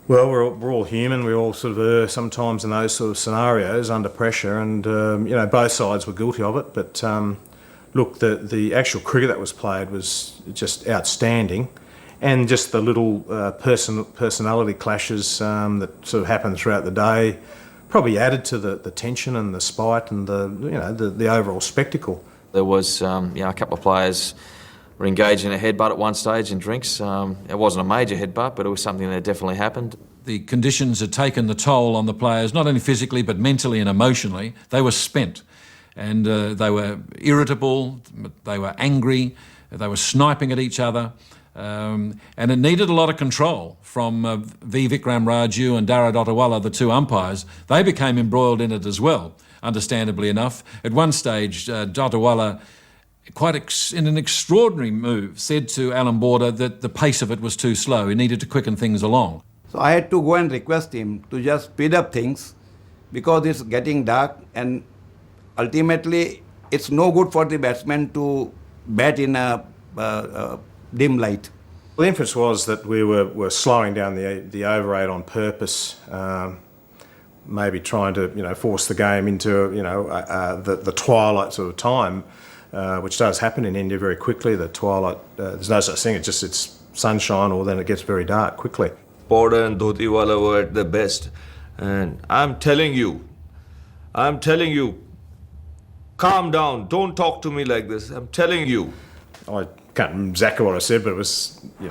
Well, we're all human. We all sort of err sometimes in those sort of scenarios under pressure, and both sides were guilty of it. But look, the actual cricket that was played was just outstanding, and just the little personality clashes that sort of happened throughout the day probably added to the tension and the spite and the overall spectacle. There was a couple of players were engaged in a headbutt at one stage in drinks. It wasn't a major headbutt, but it was something that definitely happened. The conditions had taken the toll on the players, not only physically but mentally and emotionally. They were spent, and they were irritable, they were angry, they were sniping at each other, and it needed a lot of control from V. Vikram Raju and Dara Dotawala, the two umpires. They became embroiled in it as well, understandably enough. At one stage, Dotawala, in an extraordinary move, said to Alan Border that the pace of it was too slow. He needed to quicken things along. So I had to go and request him to just speed up things because it's getting dark, and ultimately it's no good for the batsman to bat in a dim light. The inference was that we were slowing down the over 8 on purpose, maybe trying to force the game into the twilight sort of time. Which does happen in India very quickly. The twilight, there's no such thing, it's sunshine, or then it gets very dark quickly. Border and Dhotiwala were at their best, and I'm telling you, calm down, don't talk to me like this, I'm telling you. I can't remember exactly what I said, but it was, you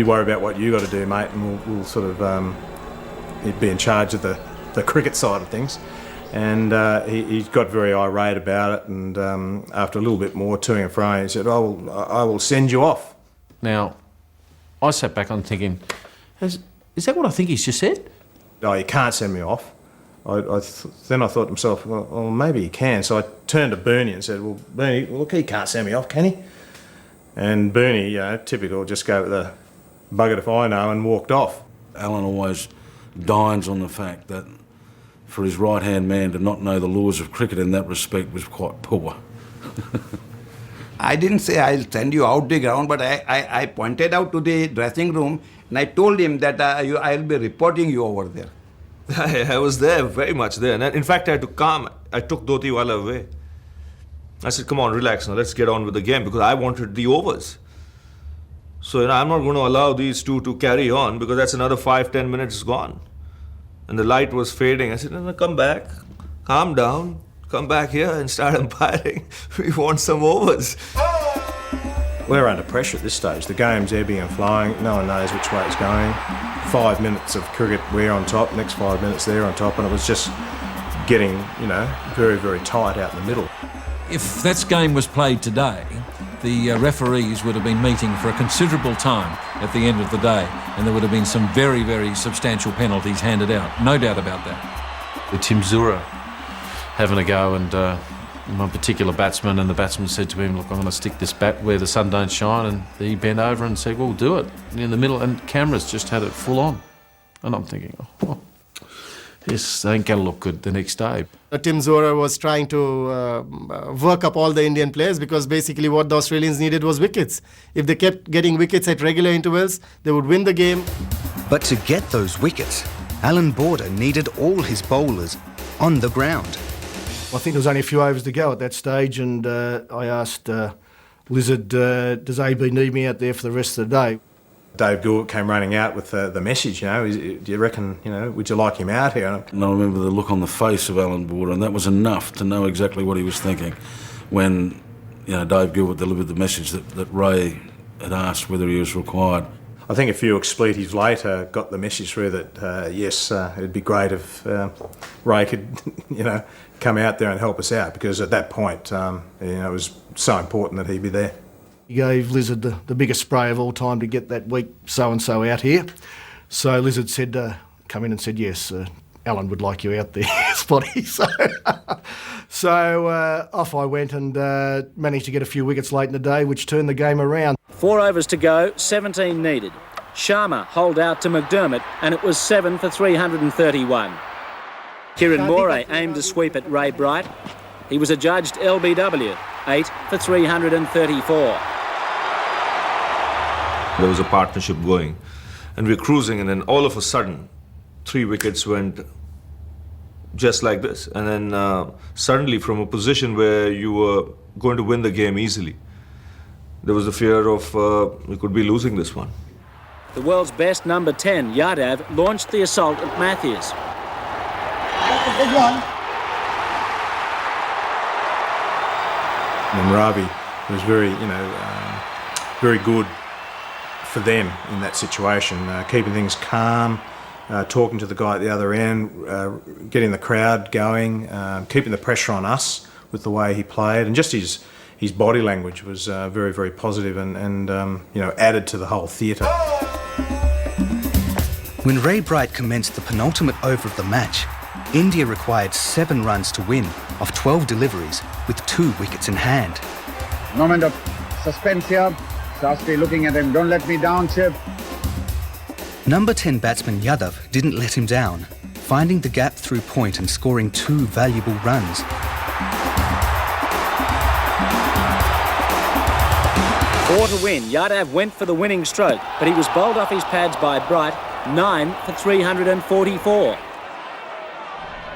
worry about what you got to do, mate, and we'll sort of be in charge of the cricket side of things. And he got very irate about it, and after a little bit more toing and froing, he said, I will send you off. Now, I sat back on thinking, is that what I think he's just said? No, you can't send me off. Then I thought to myself, well, maybe he can. So I turned to Bernie and said, well, Bernie, look, he can't send me off, can he? And Bernie, typical, just gave it the bugger if I know and walked off. Alan always dines on the fact that for his right-hand man to not know the laws of cricket in that respect was quite poor. I didn't say I'll send you out the ground, but I pointed out to the dressing room and I told him that I'll be reporting you over there. I was there, very much there. And in fact, I took Dhotiwala away. I said, come on, relax now, let's get on with the game, because I wanted the overs. So I'm not going to allow these two to carry on, because that's another 5-10 minutes gone. And the light was fading. I said, no, come back, calm down, come back here and start umpiring. We want some overs. We're under pressure at this stage. The game's ebbing and flowing. No one knows which way it's going. 5 minutes of cricket, we're on top. Next 5 minutes, they're on top. And it was just getting, very, very tight out in the middle. If that game was played today, the referees would have been meeting for a considerable time at the end of the day, and there would have been some very, very substantial penalties handed out. No doubt about that. With Tim Zura having a go, and my particular batsman, and the batsman said to him, look, I'm going to stick this bat where the sun don't shine, and he bent over and said, well, do it. In the middle, and cameras just had it full on. And I'm thinking, this ain't going to look good the next day. Tim Zora was trying to work up all the Indian players, because basically what the Australians needed was wickets. If they kept getting wickets at regular intervals, they would win the game. But to get those wickets, Alan Border needed all his bowlers on the ground. I think there was only a few overs to go at that stage, and I asked Lizard, does AB need me out there for the rest of the day? Dave Gilbert came running out with the message, do you reckon, would you like him out here? And I remember the look on the face of Alan Border, and that was enough to know exactly what he was thinking when, Dave Gilbert delivered the message that Ray had asked whether he was required. I think a few expletives later got the message through that, yes, it'd be great if Ray could, come out there and help us out, because at that point, it was so important that he be there. He gave Lizard the biggest spray of all time to get that weak so-and-so out here. So Lizard said, come in and said, yes, Alan would like you out there, Spotty. So off I went and managed to get a few wickets late in the day, which turned the game around. 4 overs to go, 17 needed. Sharma holed out to McDermott, and it was 7 for 331. Kieran Moray aimed a sweep at Ray Bright. He was adjudged LBW, 8 for 334. There was a partnership going, and we're cruising, and then all of a sudden, 3 wickets went just like this. And then suddenly, from a position where you were going to win the game easily, there was the fear of we could be losing this one. The world's best number 10, Yadav, launched the assault at Matthews. That's a big one. And Ravi was very, very good for them in that situation, keeping things calm, talking to the guy at the other end, getting the crowd going, keeping the pressure on us with the way he played, and just his body language was very, very positive and added to the whole theatre. When Ray Bright commenced the penultimate over of the match, India required 7 runs to win off 12 deliveries with 2 wickets in hand. Moment of suspense here. Shastri looking at him. Don't let me down, Chip. Number 10 batsman Yadav didn't let him down, finding the gap through point and scoring 2 valuable runs. Four to win, Yadav went for the winning stroke, but he was bowled off his pads by Bright, 9 for 344.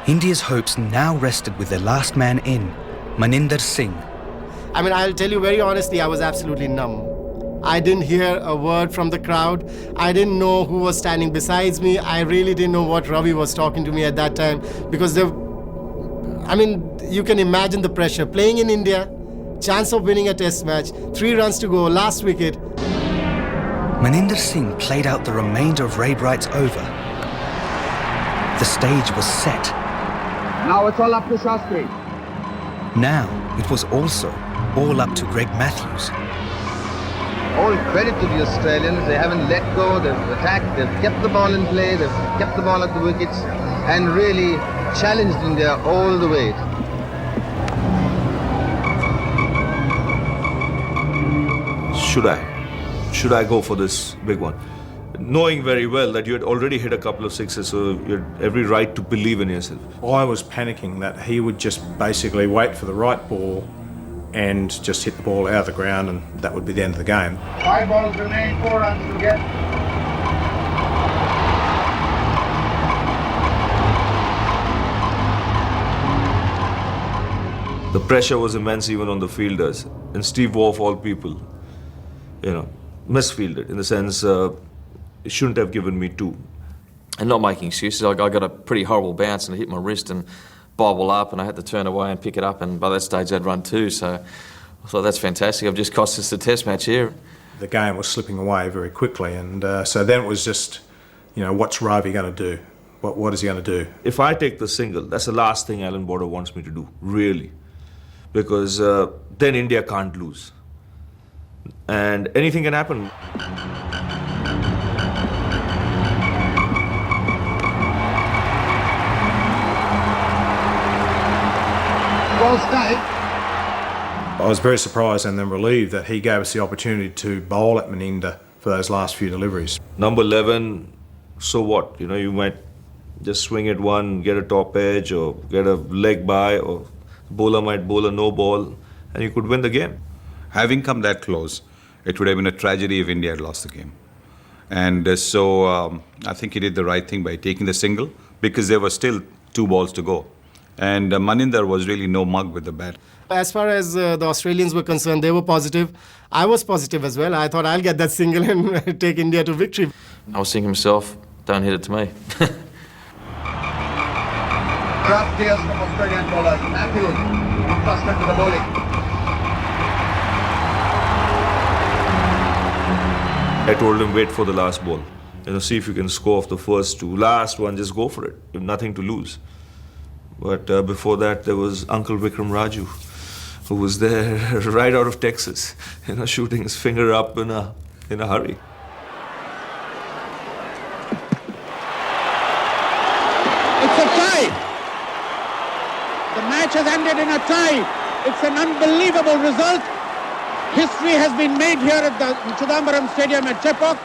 India's hopes now rested with their last man in, Maninder Singh. I mean, I'll tell you very honestly, I was absolutely numb. I didn't hear a word from the crowd. I didn't know who was standing beside me. I really didn't know what Ravi was talking to me at that time, because you can imagine the pressure. Playing in India, chance of winning a test match, 3 runs to go, last wicket. Maninder Singh played out the remainder of Ray Bright's over. The stage was set. Now it's all up to Shastri. Now it was also all up to Greg Matthews. All credit to the Australians. They haven't let go, they've attacked, they've kept the ball in play, they've kept the ball at the wickets and really challenged India all the way. Should I go for this big one? Knowing very well that you had already hit a couple of sixes, so you had every right to believe in yourself. I was panicking that he would just basically wait for the right ball and just hit the ball out of the ground, and that would be the end of the game. 5 balls remain, 4 runs to get. The pressure was immense even on the fielders, and Steve Waugh, of all people, misfielded in the sense he shouldn't have given me 2. And not making excuses, I got a pretty horrible bounce and it hit my wrist and bobble up, and I had to turn away and pick it up, and by that stage I'd run 2, so I thought that's fantastic. I've just cost us the test match here. The game was slipping away very quickly, and so then it was just, what's Ravi going to do? What is he going to do? If I take the single, that's the last thing Alan Border wants me to do, really, because then India can't lose. And anything can happen. I was very surprised and then relieved that he gave us the opportunity to bowl at Maninder for those last few deliveries. Number 11, so what? You might just swing it one, get a top edge or get a leg by, or the bowler might bowl a no ball and you could win the game. Having come that close, it would have been a tragedy if India had lost the game. And so I think he did the right thing by taking the single, because there were still 2 balls to go. And Maninder was really no mug with the bat. As far as the Australians were concerned, they were positive. I was positive as well. I thought I'll get that single and take India to victory. I was thinking myself, don't hit it to me. Crafty tears from Australian bowlers. Matthews, trusted to the bowling. I told him, wait for the last ball. See if you can score off the first 2. Last one, just go for it. You have nothing to lose. But before that, there was Uncle Vikram Raju, who was there right out of Texas, shooting his finger up in a hurry. It's a tie. The match has ended in a tie. It's an unbelievable result. History has been made here at the Chidambaram Stadium at Chepauk.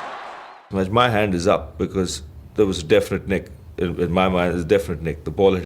My hand is up because there was a definite nick. In my mind, there's a definite nick. The ball had